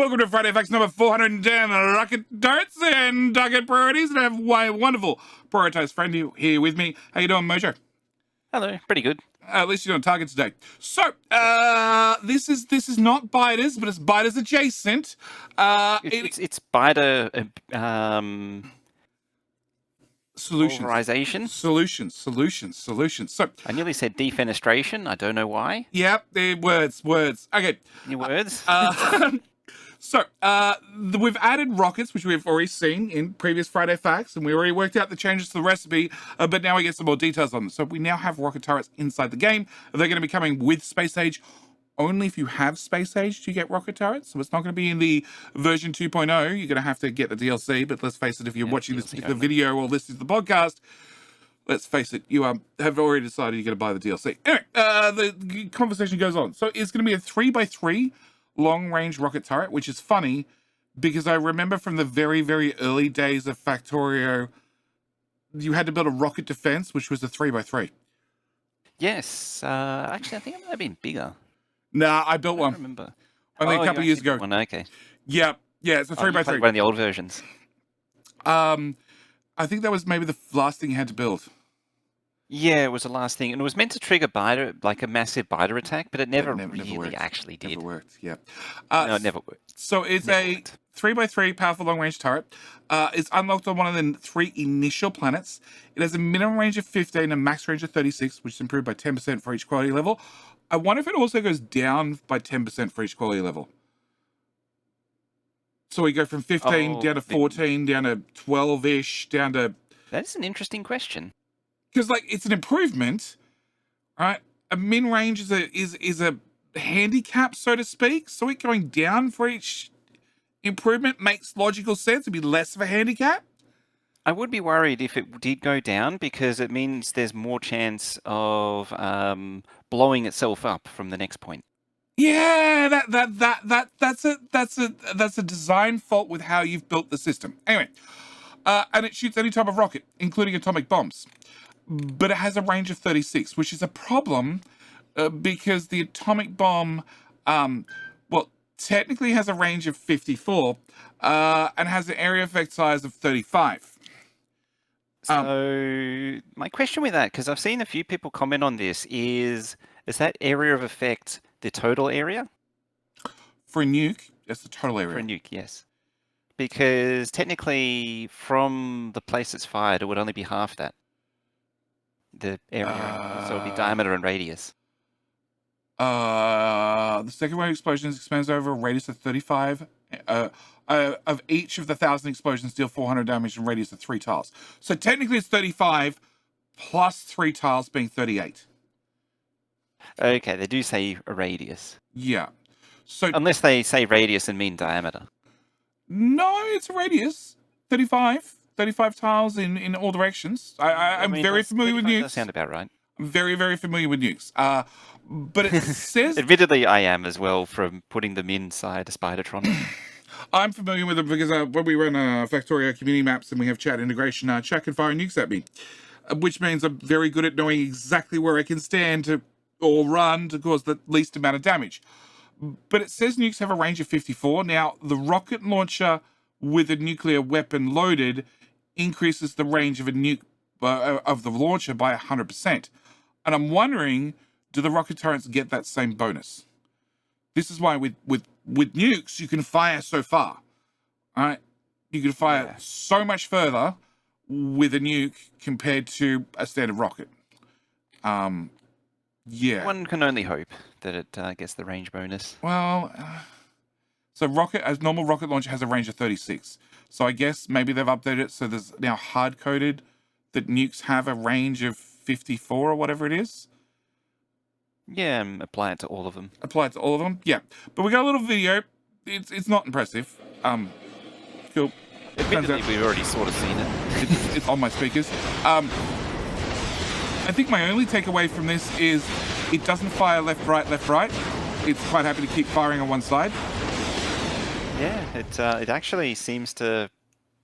Welcome to Friday Facts number 410, Rocket Darts and Target Priorities. And I have my wonderful prioritized friend here with me. How you doing, Mojo? Hello, pretty good. At least you're on target today. So, this is not biters, but it's biters adjacent. It's biter Solutions. polarization. Solutions. So, I nearly said defenestration. I don't know why. yep, words. Okay. Any words? So, we've added rockets, which we've already seen in previous Friday Facts, and we already worked out the changes to the recipe, but now we get some more details on them. So we now have rocket turrets inside the game. They're going to be coming with Space Age. Only if you have Space Age do you get rocket turrets. So it's not going to be in the version 2.0. You're going to have to get the DLC, but let's face it, if you're watching this particular video or listening to the podcast, let's face it, you have already decided you're going to buy the DLC. Anyway, the conversation goes on. So it's going to be a 3x3 long-range rocket turret, which is funny because I remember from the very, very early days of Factorio, you had to build a rocket defense, which was a 3x3. Yes. Actually, I think it might have been bigger. Nah, I built one. I remember. Only a couple of years ago. One, okay. Yeah, it's a 3x3. One of the old versions. I think that was maybe the last thing you had to build. Yeah, it was the last thing, and it was meant to trigger biter, like a massive biter attack, but it never really actually did. Never worked. Yeah. No, it never worked. So it's a 3x3 powerful long-range turret. It's unlocked on one of the 3 initial planets. It has a minimum range of 15 and a max range of 36, which is improved by 10% for each quality level. I wonder if it also goes down by 10% for each quality level. So we go from 15 down to 14, down to 12-ish, down to... That is an interesting question. Because, like, it's an improvement, right? A min range is a handicap, so to speak. So it going down for each improvement makes logical sense. It'd be less of a handicap. I would be worried if it did go down because it means there's more chance of blowing itself up from the next point. Yeah, that's a design fault with how you've built the system. Anyway, and it shoots any type of rocket, including atomic bombs. But it has a range of 36, which is a problem because the atomic bomb, technically has a range of 54 and has an area effect size of 35. So my question with that, because I've seen a few people comment on this, is that area of effect the total area? For a nuke, that's the total area. For a nuke, yes. Because technically, from the place it's fired, it would only be half that. The area, so it would be diameter and radius. The second wave explosions expands over a radius of 35. Of each of the 1,000 explosions, deal 400 damage in radius of 3 tiles. So technically, it's 35 plus 3 tiles being 38. Okay, they do say a radius. Yeah. So unless they say radius and mean diameter. No, it's a radius. 35 tiles in all directions. I'm very familiar with nukes. That sounds about right. I'm very, very familiar with nukes. But it says... Admittedly, I am as well from putting them inside a Spidertron. I'm familiar with them because when we run Factorio community maps and we have chat integration, chat can fire nukes at me. Which means I'm very good at knowing exactly where I can stand or run to cause the least amount of damage. But it says nukes have a range of 54. Now, the rocket launcher with a nuclear weapon loaded increases the range of a nuke of the launcher by 100%. And I'm wondering, do the rocket turrets get that same bonus? This is why with nukes you can fire so far. All right, you can fire so much further with a nuke compared to a standard rocket. Yeah. One can only hope that it gets the range bonus. Well, so as normal rocket launcher has a range of 36. So I guess maybe they've updated it so there's now hard-coded that nukes have a range of 54 or whatever it is. Yeah, apply it to all of them. Apply it to all of them? Yeah. But we got a little video. It's not impressive. Cool. Admittedly, we've already sort of seen it. It's on my speakers. I think my only takeaway from this is it doesn't fire left, right. It's quite happy to keep firing on one side. Yeah, it actually seems to...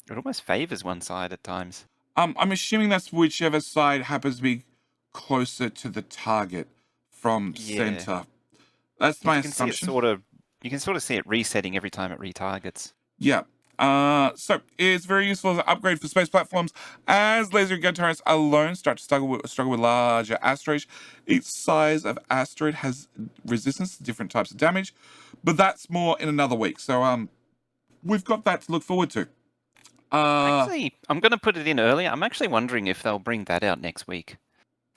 It almost favors one side at times. I'm assuming that's whichever side happens to be closer to the target from center. That's my assumption. See it sort of You can sort of see it resetting every time it retargets. Yeah. So it's very useful as an upgrade for space platforms as laser gun turrets alone start to struggle with larger asteroids. Each size of asteroid has resistance to different types of damage, but that's more in another week. So we've got that to look forward to. Actually, I'm going to put it in earlier. I'm actually wondering if they'll bring that out next week.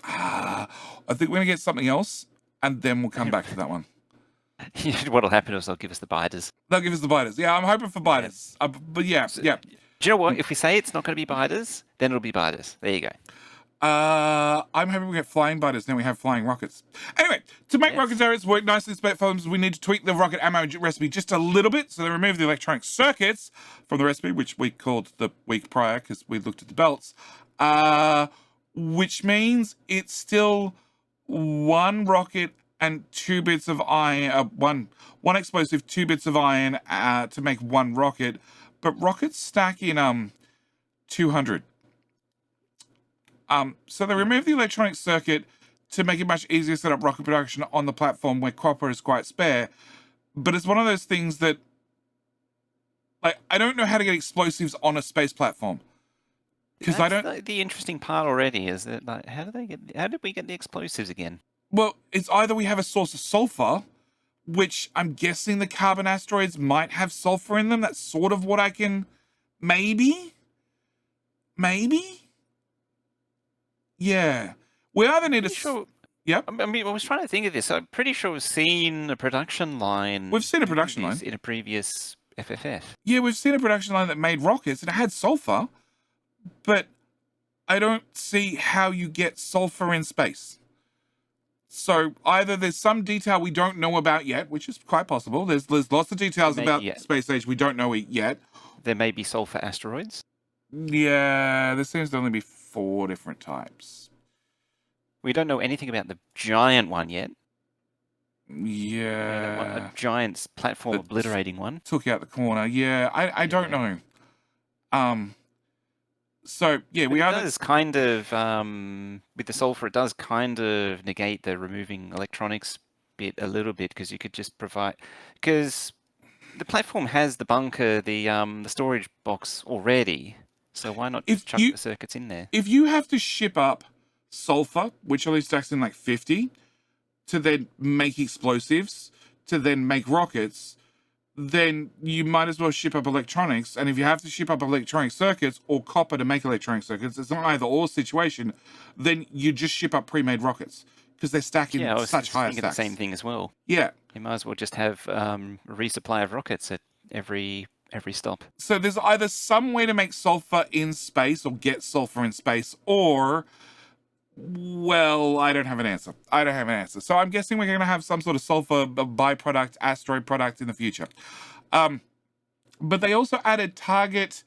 I think we're gonna get something else, and then we'll come back to that one. What'll happen is they'll give us the biters. They'll give us the biters. Yeah, I'm hoping for biters. But yeah. Do you know what? If we say it's not going to be biters, then it'll be biters. There you go. I'm hoping we get flying biters, then we have flying rockets. Anyway, to make rocket turrets work nicely in space platforms, we need to tweak the rocket ammo recipe just a little bit. So they remove the electronic circuits from the recipe, which we called the week prior because we looked at the belts. Which means it's still one rocket and 2 bits of iron, one explosive, 2 bits of iron to make one rocket, but rockets stack in 200. So they remove the electronic circuit to make it much easier to set up rocket production on the platform where copper is quite spare. But it's one of those things that, like, I don't know how to get explosives on a space platform. Because I don't. The interesting part already is that, like, how did we get the explosives again? Well, it's either we have a source of sulfur, which I'm guessing the carbon asteroids might have sulfur in them. That's sort of what I can, maybe. Yeah. We either need Sure. Yep. I mean, I was trying to think of this. I'm pretty sure we've seen a production line. We've seen a production line in a previous FFF. Yeah, we've seen a production line that made rockets and it had sulfur, but I don't see how you get sulfur in space. So either there's some detail we don't know about yet, which is quite possible. There's lots of details about space age we don't know yet. There may be sulfur asteroids. Yeah, there seems to only be 4 different types. We don't know anything about the giant one yet. Yeah. A giant platform obliterating one. Took out the corner. Yeah, I don't know. So yeah, it does kind of with the sulfur. It does kind of negate the removing electronics bit a little bit because you could just because the platform has the bunker, the storage box already. So why not just chuck the circuits in there? If you have to ship up sulfur, which only stacks in like 50, to then make explosives, to then make rockets, then you might as well ship up electronics. And if you have to ship up electronic circuits or copper to make electronic circuits, it's not either or situation, then you just ship up pre-made rockets because they're stacking such high stacks. The same thing as well. Yeah. You might as well just have a resupply of rockets at every stop. So there's either some way to make sulfur in space or get sulfur in space, or, well, I don't have an answer. So I'm guessing we're going to have some sort of sulfur byproduct, asteroid product in the future. But they also added turret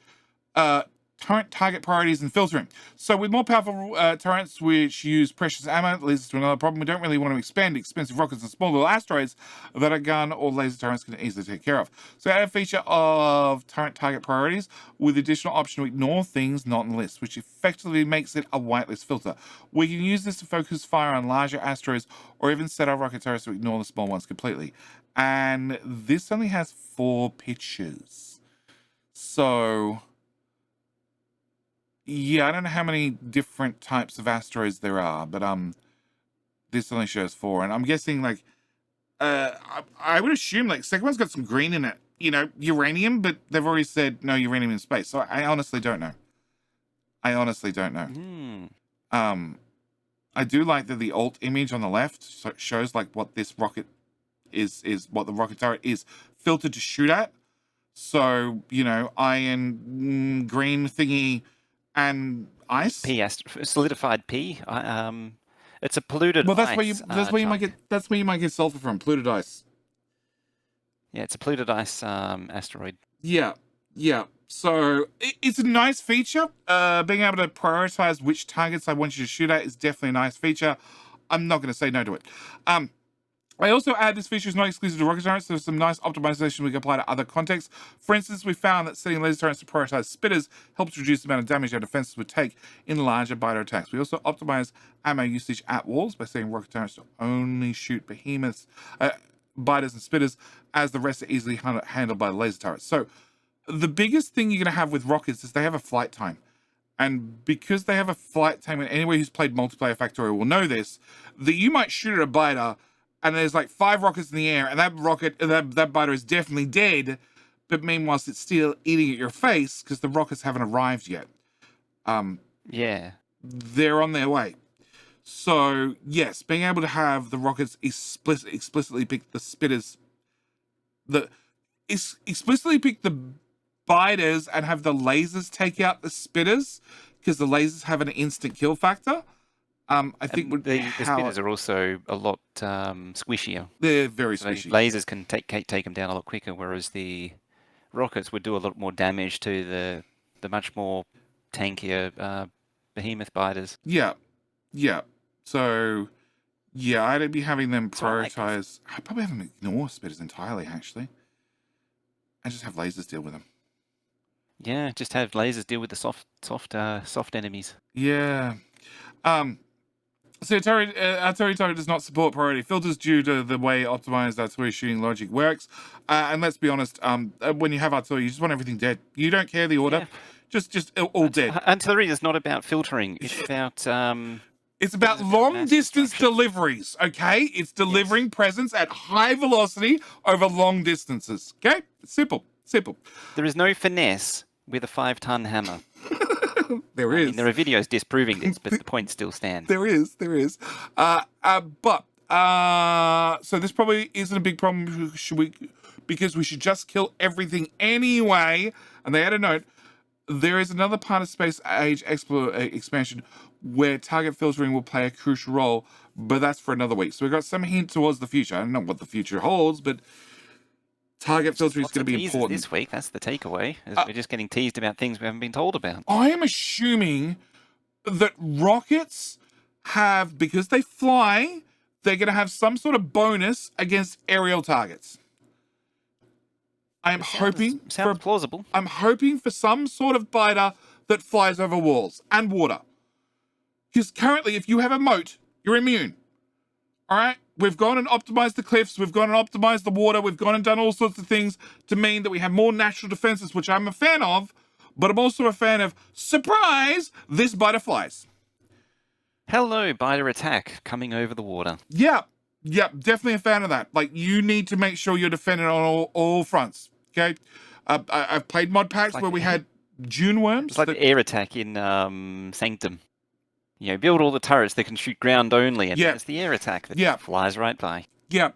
target priorities and filtering. So with more powerful turrets which use precious ammo, it leads us to another problem. We don't really want to expand expensive rockets and small little asteroids that a gun or laser turrets can easily take care of. So add a feature of turret target priorities with the additional option to ignore things not on the list, which effectively makes it a whitelist filter. We can use this to focus fire on larger asteroids or even set our rocket turrets to ignore the small ones completely. And this only has 4 pictures. So yeah, I don't know how many different types of asteroids there are, but this only shows 4, and I'm guessing like I would assume like second one's got some green in it, you know, uranium, but they've already said no uranium in space, so I honestly don't know. I do like that the alt image on the left shows like what this rocket is what the rocket turret is filtered to shoot at. So you know, iron, green thingy. And ice, solidified P. It's a polluted. Well, that's ice, where you might get. That's where you might get sulfur from. Polluted ice. Yeah, it's a polluted ice asteroid. Yeah. So it's a nice feature. Being able to prioritize which targets I want you to shoot at is definitely a nice feature. I'm not going to say no to it. I also add this feature is not exclusive to rocket turrets. There's some nice optimization we can apply to other contexts. For instance, we found that setting laser turrets to prioritize spitters helps reduce the amount of damage our defenses would take in larger biter attacks. We also optimize ammo usage at walls by setting rocket turrets to only shoot behemoths. biters and spitters, as the rest are easily handled by the laser turrets. So the biggest thing you're going to have with rockets is they have a flight time. And because they have a flight time, and anyone who's played multiplayer Factorio will know this, that you might shoot at a biter and there's like 5 rockets in the air, and that biter is definitely dead, but meanwhile it's still eating at your face because the rockets haven't arrived yet. Yeah. They're on their way. So yes, being able to have the rockets explicitly pick the spitters, explicitly pick the biters and have the lasers take out the spitters, because the lasers have an instant kill factor. I think would the spitters are also a lot squishier. They're very So squishy. lasers can take them down a lot quicker, whereas the rockets would do a lot more damage to the much more tankier behemoth biters. Yeah. So yeah, I'd be having them prioritize. I'd probably have them ignore spitters entirely, actually, and just have lasers deal with them. Yeah, just have lasers deal with the soft enemies. Yeah. So artillery target does not support priority filters due to the way optimized artillery shooting logic works. And let's be honest, when you have artillery, you just want everything dead. You don't care the order, just all dead. Artillery is not about filtering. It's about it's about long distance deliveries. Okay, it's delivering presence at high velocity over long distances. Okay, simple. There is no finesse with a 5-ton hammer. There is. I mean, there are videos disproving this, but the point still stands. There is. So this probably isn't a big problem. Because we should just kill everything anyway. And they add a note. There is another part of Space Age expansion where target filtering will play a crucial role, but that's for another week. So we've got some hint towards the future. I don't know what the future holds, but target filtering is going to be important. This week, that's the takeaway. We're just getting teased about things we haven't been told about. I am assuming that rockets have, because they fly, they're going to have some sort of bonus against aerial targets. Sounds plausible. I'm hoping for some sort of biter that flies over walls and water. Because currently, if you have a moat, you're immune. All right? We've gone and optimized the cliffs. We've gone and optimized the water. We've gone and done all sorts of things to mean that we have more natural defenses, which I'm a fan of. But I'm also a fan of, surprise, this biter flies. Hello, biter attack coming over the water. Yeah, definitely a fan of that. Like, you need to make sure you're defending on all fronts, okay? I've played mod packs where we had June worms. It's like the air attack in Sanctum. You know, build all the turrets that can shoot ground only, and it's the air attack that flies right by. Yeah.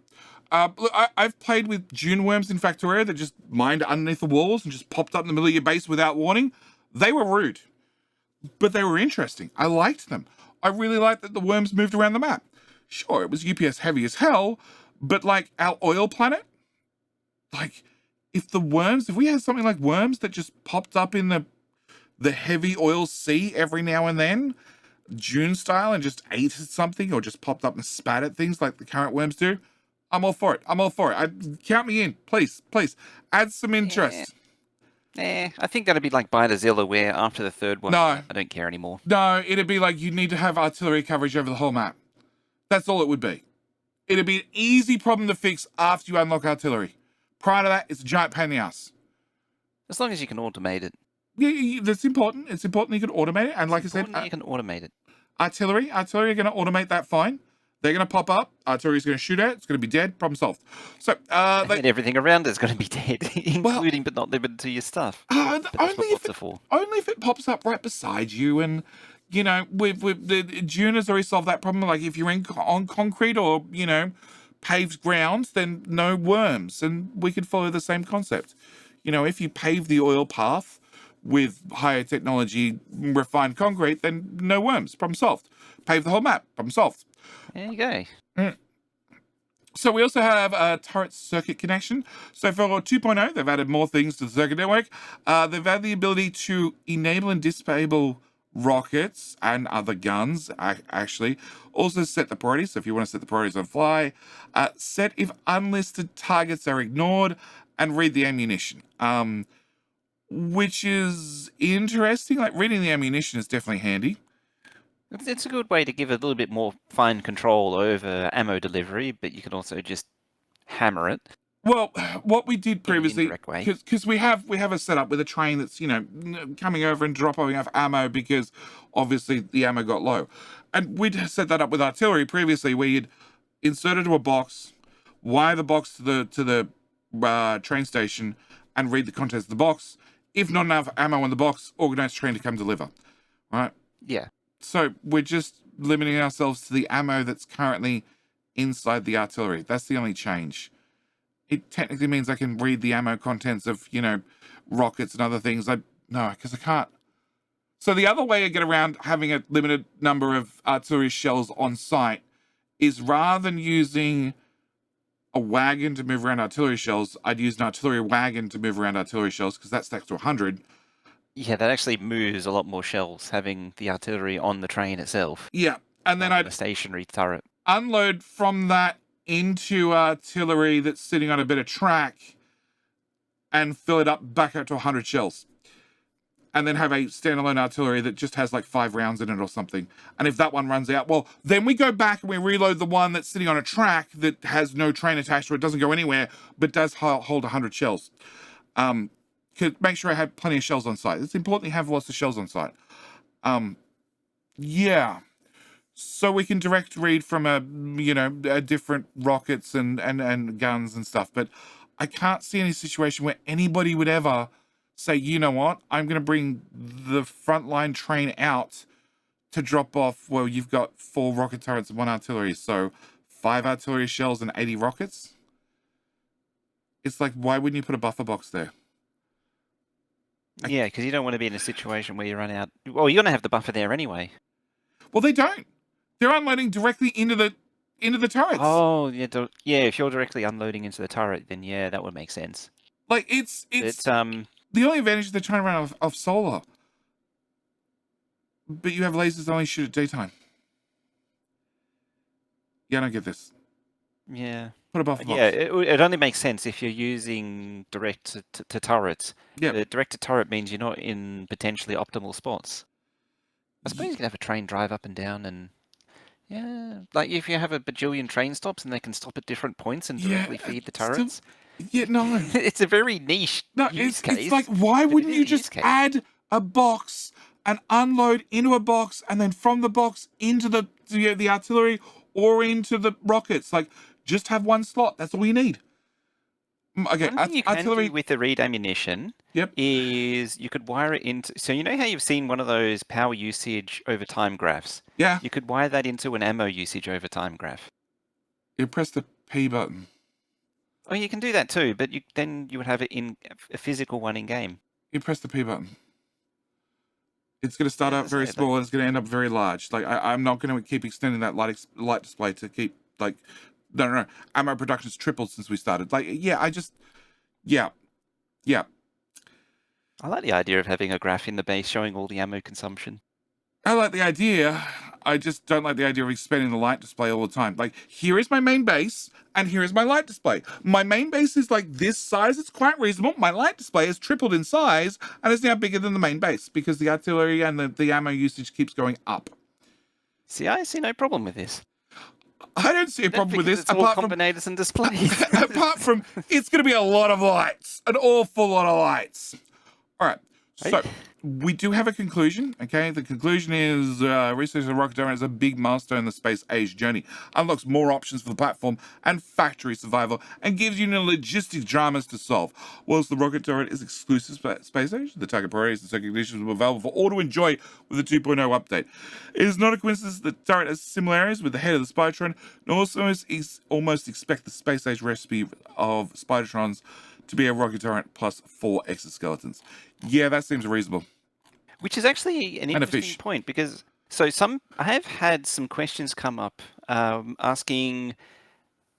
Look, I've played with June worms in Factorio that just mined underneath the walls and just popped up in the middle of your base without warning. They were rude, but they were interesting. I liked them. I really liked that the worms moved around the map. Sure, it was UPS heavy as hell, but like our oil planet, like if we had something like worms that just popped up in the heavy oil sea every now and then, June style, and just ate something or just popped up and spat at things like the current worms do, I'm all for it. Count me in, please. Add some interest. I think that'd be like Bitezilla, where after the third one, I don't care anymore. No, it'd be like you need to have artillery coverage over the whole map. That's all it would be. It'd be an easy problem to fix after you unlock artillery. Prior to that, it's a giant pain in the ass. As long as you can automate it. Yeah, that's important. It's important you can automate it. And like I said, you can automate it. Artillery are going to automate that fine. They're going to pop up. Artillery's going to shoot at it. It's going to be dead. Problem solved. So, and everything around it's going to be dead, including but not limited to your stuff. Only if it pops up right beside you, and you know, June has already solved that problem. Like if you're on concrete or paved ground, then no worms, and we could follow the same concept. You know, if you pave the oil path with higher technology, refined concrete, then no worms. Problem solved. Pave the whole map. Problem solved. There you go. So we also have a turret circuit connection. So for 2.0, they've added more things to the circuit network. They've added the ability to enable and disable rockets and other guns, actually. Also set the priorities. So if you want to set the priorities on fly, set if unlisted targets are ignored, and read the ammunition. Which is interesting. Like reading the ammunition is definitely handy. It's a good way to give a little bit more fine control over ammo delivery, but you can also just hammer it Well, what we did in an previously, indirect way. because we have a setup with a train that's coming over and dropping off ammo because obviously the ammo got low, and we'd set that up with artillery previously, where you'd insert it to a box, wire the box to the train station, and read the contents of the box. If not enough ammo in the box, organize train to come deliver. Right. Yeah. So we're just limiting ourselves to the ammo that's currently inside the artillery. That's the only change. It technically means I can read the ammo contents of, rockets and other things. No, because I can't. So the other way I get around having a limited number of artillery shells on site is, rather than using a wagon to move around artillery shells, I'd use an artillery wagon to move around artillery shells, because that stacks to 100. Yeah, that actually moves a lot more shells, having the artillery on the train itself. Yeah, and then I'd a stationary turret. Unload from that into artillery that's sitting on a bit of track and fill it up back up to 100 shells. And then have a standalone artillery that just has like 5 rounds in it or something. And if that one runs out, well, then we go back and we reload the one that's sitting on a track that has no train attached to it, doesn't go anywhere, but does hold 100 shells. Make sure I have plenty of shells on site. It's important to have lots of shells on site. Yeah. So we can direct read from different rockets and guns and stuff. But I can't see any situation where anybody would ever say, you know what, I'm going to bring the frontline train out to drop off. Well, you've got 4 rocket turrets and 1 artillery, so 5 artillery shells and 80 rockets. It's like, why wouldn't you put a buffer box there? Yeah, because you don't want to be in a situation where you run out. Well, you're going to have the buffer there anyway. Well, they don't. They're unloading directly into the turrets. Oh, yeah, if you're directly unloading into the turret, then yeah, that would make sense. Like, it's the only advantage is they're trying to run off solar. But you have lasers that only shoot at daytime. Yeah, I don't get this. Yeah. Put a buffer box. Yeah, it only makes sense if you're using direct to turrets. Yeah. Direct to turret means you're not in potentially optimal spots. I suppose you can have a train drive up and down and... Yeah, like if you have a bajillion train stops and they can stop at different points and directly feed the turrets. No. It's a very niche use case. It's like, why wouldn't you just add a box and unload into a box, and then from the box into the artillery or into the rockets? Like, just have 1 slot. That's all you need. Okay, one thing you can do with the reed ammunition is you could wire it into... So you know how you've seen one of those power usage over time graphs? Yeah. You could wire that into an ammo usage over time graph. You press the P button. Oh, you can do that too, but then you would have it in a physical one in game. You press the P button. It's going to start out very small and it's going to end up very large. Like, I'm not going to keep extending that light display to keep, like... No. Ammo production's tripled since we started. Like, yeah. I like the idea of having a graph in the base showing all the ammo consumption. I like the idea. I just don't like the idea of expanding the light display all the time. Like, here is my main base, and here is my light display. My main base is like this size. It's quite reasonable. My light display has tripled in size, and is now bigger than the main base because the artillery and the ammo usage keeps going up. See, I see no problem with this. I don't see a problem with this. It's all combinators and displays. Apart from, it's going to be a lot of lights. An awful lot of lights. All right. So we do have a conclusion, okay? The conclusion is research of the rocket turret is a big milestone in the space age journey. Unlocks more options for the platform and factory survival and gives you logistics dramas to solve. Whilst the rocket turret is exclusive to space age, the target priorities and circuit conditions will be available for all to enjoy with the 2.0 update. It is not a coincidence that the turret has similarities with the head of the Spidertron, and also almost expect the space age recipe of Spidertrons to be a rocket turret plus 4 exoskeletons. Yeah, that seems reasonable. Which is actually an interesting point, because I have had some questions come up asking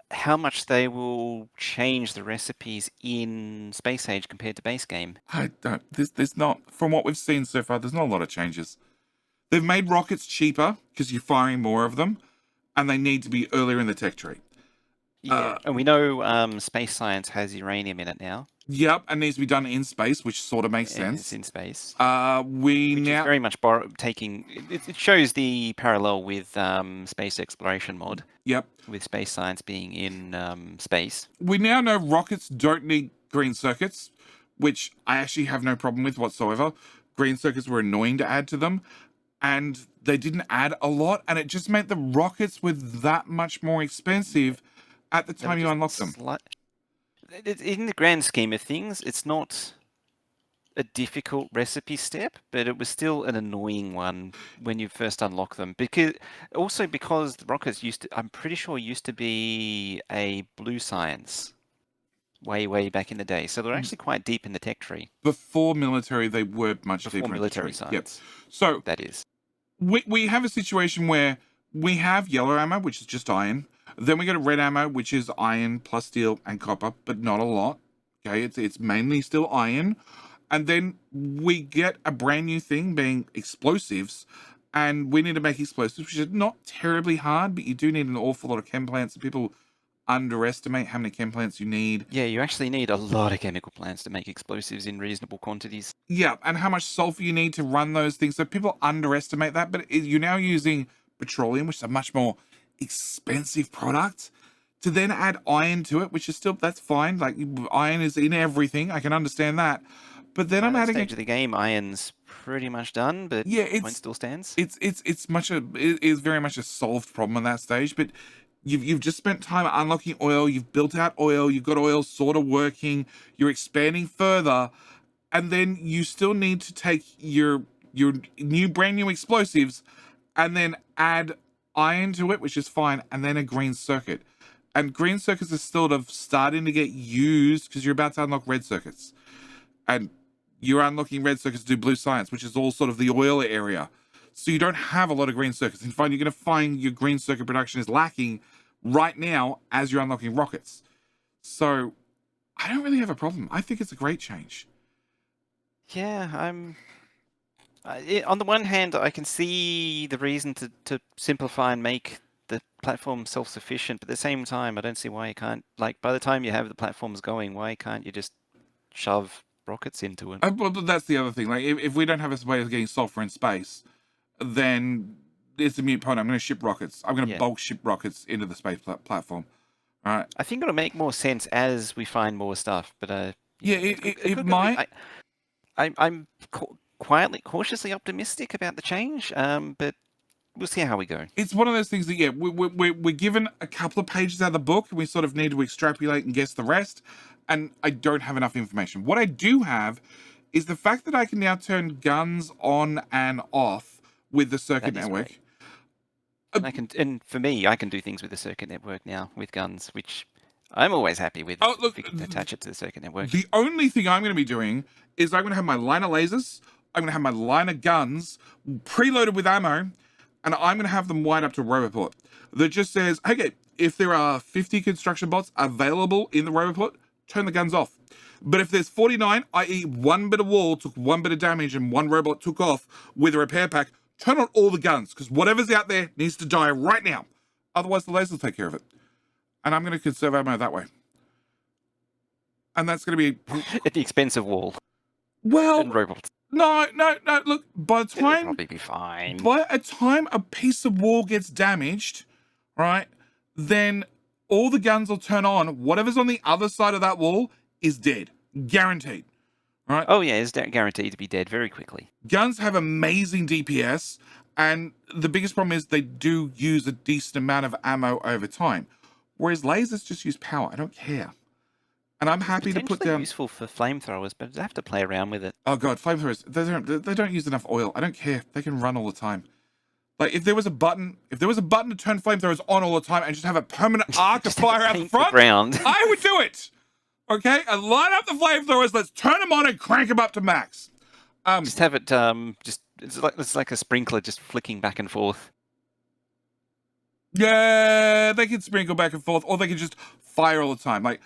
how much they will change the recipes in Space Age compared to base game. I don't. There's not, from what we've seen so far, there's not a lot of changes. They've made rockets cheaper because you're firing more of them, and they need to be earlier in the tech tree. Yeah, and we know space science has uranium in it now. Yep, and needs to be done in space, which sort of makes and it's sense. in space, We which is now, very much taking. It shows the parallel with space exploration mod, yep, with space science being in space. we now know rockets don't need green circuits, which I actually have no problem with whatsoever. Green circuits were annoying to add to them, and they didn't add a lot, and it just meant the rockets were that much more expensive at the They were time you just unlocked them. in the grand scheme of things, it's not a difficult recipe step, but it was still an annoying one when you first unlock them. Because the rockets I'm pretty sure used to be a blue science way back in the day. So they're actually quite deep in the tech tree Before military, they were much before deeper into the military tree. Yep. science. So That is. we have a situation where we have yellow ammo, which is just iron. Then we got a red ammo, which is iron plus steel and copper, but not a lot. Okay, it's mainly still iron. And then we get a brand new thing being explosives, and we need to make explosives, which is not terribly hard, but you do need an awful lot of chem plants, and people underestimate how many chem plants you need. Yeah, you actually need a lot of chemical plants to make explosives in reasonable quantities. Yeah, and how much sulfur you need to run those things. So people underestimate that, but you're now using petroleum, which is a much more expensive product, to then add iron to it, which is still, that's fine. Like, iron is in everything. I can understand that. But then By I'm that adding stage of the game, iron's pretty much done, but yeah, the point still stands. it is very much a solved problem on that stage. But you've just spent time unlocking oil. You've built out oil. You've got oil sort of working. You're expanding further, and then you still need to take your brand new explosives, and then add iron to it, which is fine, and then a green circuit. And green circuits are still starting to get used because you're about to unlock red circuits, and you're unlocking red circuits to do blue science, which is all sort of the oil area. So you don't have a lot of green circuits. In fact, you're going to find your green circuit production is lacking right now as you're unlocking rockets. So I don't really have a problem. I think it's a great change. Yeah, on the one hand, I can see the reason to simplify and make the platform self-sufficient, but at the same time, I don't see why you can't, like, by the time you have the platforms going, why can't you just shove rockets into it? Well, that's the other thing. Like, if we don't have a way of getting sulfur in space, then it's a mute point. I'm going to ship rockets. I'm going to Yeah. bulk ship rockets into the space platform. All right. I think it'll make more sense as we find more stuff, but Yeah, it might. I'm quietly, cautiously optimistic about the change, but we'll see how we go. It's one of those things that, yeah, we're given a couple of pages out of the book, and we sort of need to extrapolate and guess the rest, and I don't have enough information. What I do have is the fact that I can now turn guns on and off with the circuit That is network. great. And for me, I can do things with the circuit network now with guns, which I'm always happy with. Oh, look, if we can attach it to the circuit network. The only thing I'm going to be doing is I'm going to have my line of lasers, I'm going to have my line of guns preloaded with ammo, and I'm going to have them wired up to a roboport that just says, okay, if there are 50 construction bots available in the roboport, turn the guns off. But if there's 49, i.e. one bit of wall took one bit of damage and one robot took off with a repair pack, turn on all the guns, because whatever's out there needs to die right now. Otherwise, the lasers will take care of it. And I'm going to conserve ammo that way. And that's going to be... At the expense of wall. Well... And robots. No. Look, by the It'll time... probably be fine. By a time a piece of wall gets damaged, right, then all the guns will turn on. Whatever's on the other side of that wall is dead. Guaranteed. Right? Oh, yeah, it's guaranteed to be dead very quickly. Guns have amazing DPS, and the biggest problem is they do use a decent amount of ammo over time. Whereas lasers just use power. I don't care. And I'm happy to put down... useful for flamethrowers, but I have to play around with it. Oh god, flamethrowers, they don't use enough oil. I don't care. They can run all the time. Like, if there was a button to turn flamethrowers on all the time and just have a permanent arc of fire out the front, I would do it. Okay, and line up the flamethrowers. Let's turn them on and crank them up to max. Just have it. It's like a sprinkler, just flicking back and forth. Yeah, they can sprinkle back and forth, or they can just fire all the time. Like,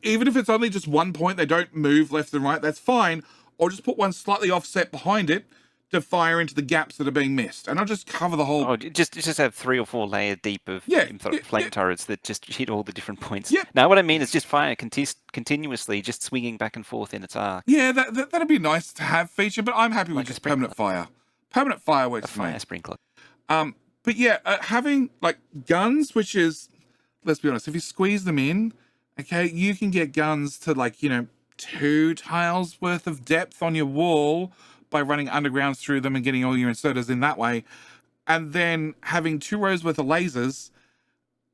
even if it's only just one point, they don't move left and right. That's fine. Or just put one slightly offset behind it to fire into the gaps that are being missed, and not just cover the whole. Oh, just have 3 or 4 layer deep of flame turrets that just hit all the different points. Yeah. Now, what I mean is just fire continuously, just swinging back and forth in its arc. Yeah, that'd be nice to have feature, but I'm happy with Like a just sprinkler. permanent fire. Permanent fire A works for me. fire sprinkler. But yeah, having like guns, which is, let's be honest, if you squeeze them in, okay, you can get guns to like 2 tiles worth of depth on your wall by running undergrounds through them and getting all your inserters in that way, and then having 2 rows worth of lasers,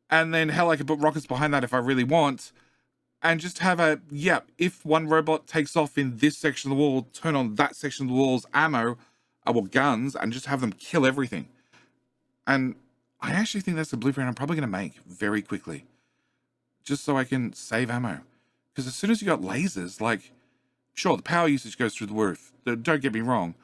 and then hell, I could put rockets behind that if I really want, and just have if one robot takes off in this section of the wall, turn on that section of the wall's ammo, or guns, and just have them kill everything. And I actually think that's the blueprint I'm probably going to make very quickly, just so I can save ammo. Because as soon as you got lasers, like, sure, the power usage goes through the roof. Don't get me wrong,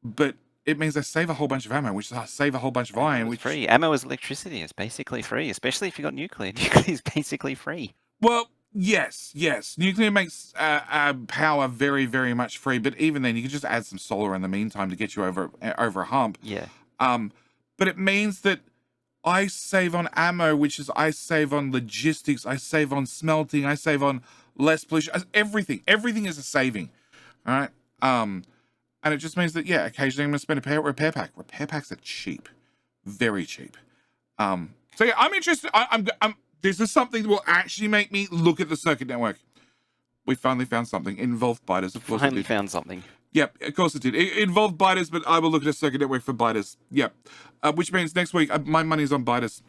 but it means I save a whole bunch of ammo, which I save a whole bunch of iron. Which free ammo is electricity. It's basically free, especially if you got nuclear. Nuclear is basically free. Well, yes. Nuclear makes power very, very much free, but even then, you can just add some solar in the meantime to get you over a hump. Yeah. But it means that I save on ammo, which is I save on logistics, I save on smelting, I save on less pollution, everything. Everything is a saving, all right? And it just means that, occasionally I'm going to spend a repair pack. Repair packs are cheap, very cheap. So yeah, I'm interested. I'm this is something that will actually make me look at the circuit network. We finally found something. It involved biters, of course. Finally found something. Yep, of course it did. It involved biters, but I will look at a circuit network for biters. Yep. Which means next week, my money's on biters.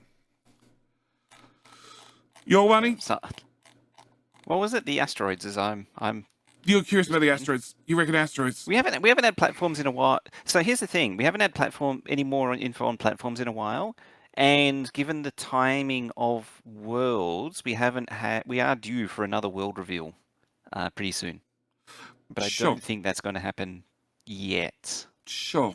Your money? So, what was it? The asteroids. You're curious about the asteroids. You reckon asteroids? We haven't had platforms in a while. So here's the thing: we haven't had any more info on platforms in a while. And given the timing of worlds, we are due for another world reveal pretty soon. But I don't think that's going to happen yet. Sure.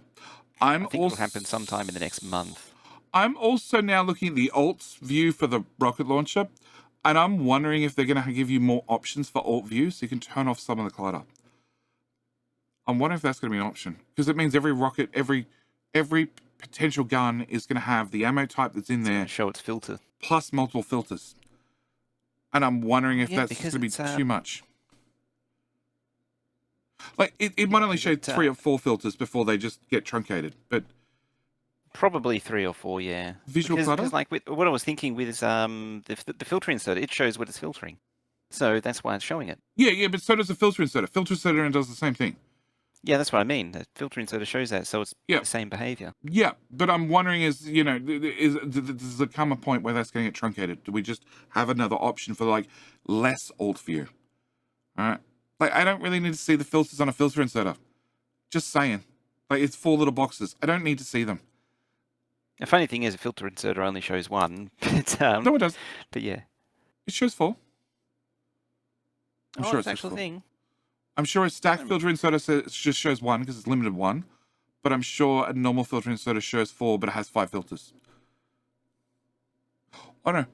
I think it'll happen sometime in the next month. I'm also now looking at the alt view for the rocket launcher, and I'm wondering if they're going to give you more options for alt view so you can turn off some of the clutter. I'm wondering if that's going to be an option, because it means every rocket, every potential gun is going to have the ammo type that's in there. Show its filter. Plus multiple filters. And I'm wondering if that's going to be too much. Like, it might only show 3 or 4 filters before they just get truncated, but... Probably 3 or 4, yeah. Visual clutter? Because like, what I was thinking with the filter inserter, it shows what it's filtering. So that's why it's showing it. Yeah, but so does the filter inserter. Filter inserter does the same thing. Yeah, that's what I mean. The filter inserter shows that, so it's the same behavior. Yeah, but I'm wondering does there come a point where that's going to get truncated? Do we just have another option for, like, less alt view? All right? Like, I don't really need to see the filters on a filter inserter. Just saying. Like, it's 4 little boxes. I don't need to see them. The funny thing is, a filter inserter only shows 1. But, no, it does. But yeah. It shows 4. I'm sure it's actual thing. I'm sure a stacked filter inserter just shows 1 because it's limited 1. But I'm sure a normal filter inserter shows 4, but it has 5 filters. Oh, no.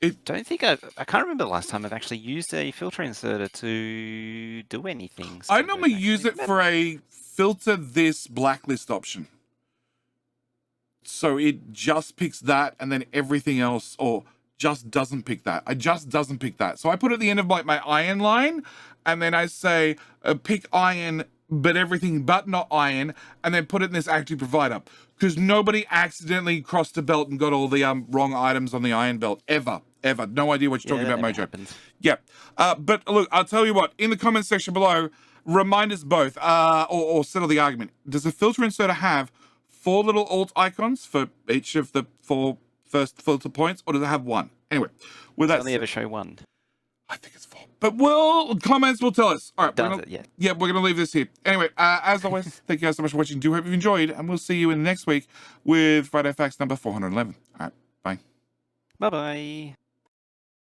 I don't think I can't remember the last time I've actually used a filter inserter to do anything. I normally use it for a filter this blacklist option. So it just picks that and then everything else, or just doesn't pick that. It just doesn't pick that. So I put at the end of my iron line, and then I say, pick iron, but everything but not iron, and then put it in this active provider. Because nobody accidentally crossed a belt and got all the wrong items on the iron belt. Ever. No idea what you're talking about, Mojo. Happens. Yeah. But look, I'll tell you what, in the comments section below, remind us both, or settle the argument. Does the filter inserter have 4 little alt icons for each of the 4 first filter points, or does it have 1? Anyway, with that, only ever show 1. I think it's 4. But comments will tell us. All right, we're gonna leave this here. Anyway, as always, thank you guys so much for watching. Do hope you've enjoyed, and we'll see you in the next week with Friday Facts number 411. All right, bye. Bye-bye.